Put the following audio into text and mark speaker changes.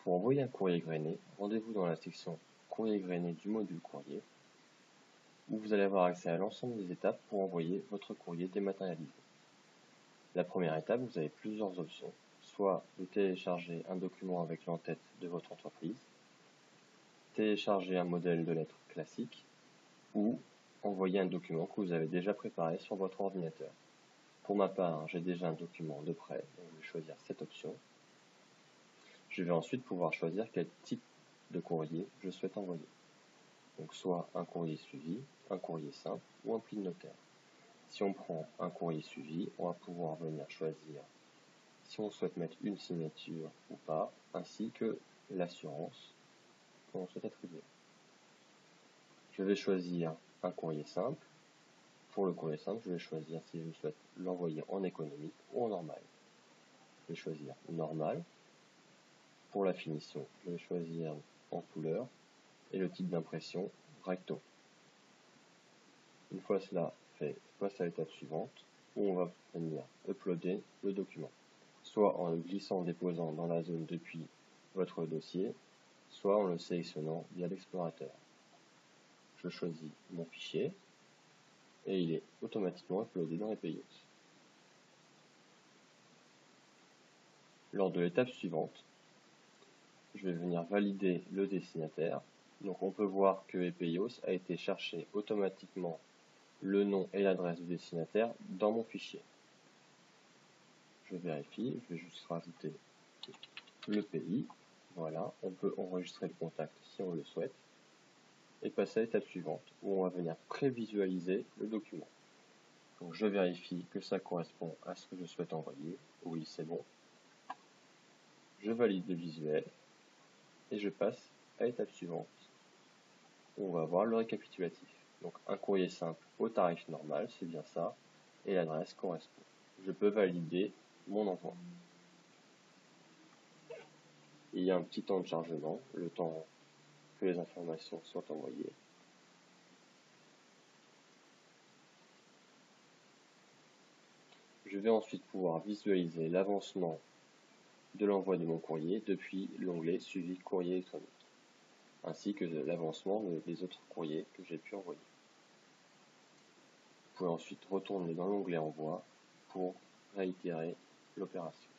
Speaker 1: Pour envoyer un courrier grainé, rendez-vous dans la section Courrier grainé du module Courrier, où vous allez avoir accès à l'ensemble des étapes pour envoyer votre courrier dématérialisé. La première étape, vous avez plusieurs options, soit de télécharger un document avec l'entête de votre entreprise, télécharger un modèle de lettres classique, ou envoyer un document que vous avez déjà préparé sur votre ordinateur. Pour ma part, j'ai déjà un document de prêt, donc je vais choisir cette option. Je vais ensuite pouvoir choisir quel type de courrier je souhaite envoyer. Donc soit un courrier suivi, un courrier simple ou un pli de notaire. Si on prend un courrier suivi, on va pouvoir venir choisir si on souhaite mettre une signature ou pas, ainsi que l'assurance qu'on souhaite attribuer. Je vais choisir un courrier simple. Pour le courrier simple, je vais choisir si je souhaite l'envoyer en économique ou en normal. Je vais choisir normal. Pour la finition, je vais choisir en couleur et le type d'impression recto. Une fois cela fait, je passe à l'étape suivante où on va venir uploader le document, soit en le glissant en déposant dans la zone depuis votre dossier, soit en le sélectionnant via l'explorateur. Je choisis mon fichier et il est automatiquement uploadé dans Epeios. Lors de l'étape suivante, je vais venir valider le destinataire. Donc on peut voir que Epeios a été chercher automatiquement le nom et l'adresse du destinataire dans mon fichier. Je vérifie, je vais juste rajouter le pays. Voilà, on peut enregistrer le contact si on le souhaite. Et passer à l'étape suivante, où on va venir prévisualiser le document. Donc je vérifie que ça correspond à ce que je souhaite envoyer. Oui, c'est bon. Je valide le visuel et je passe à l'étape suivante, où on va voir le récapitulatif. Donc un courrier simple au tarif normal, c'est bien ça, et l'adresse correspond. Je peux valider mon envoi. Il y a un petit temps de chargement, le temps que les informations soient envoyées. Je vais ensuite pouvoir visualiser l'avancement de l'envoi de mon courrier depuis l'onglet Suivi courrier électronique, ainsi que l'avancement des autres courriers que j'ai pu envoyer. Vous pouvez ensuite retourner dans l'onglet Envoi pour réitérer l'opération.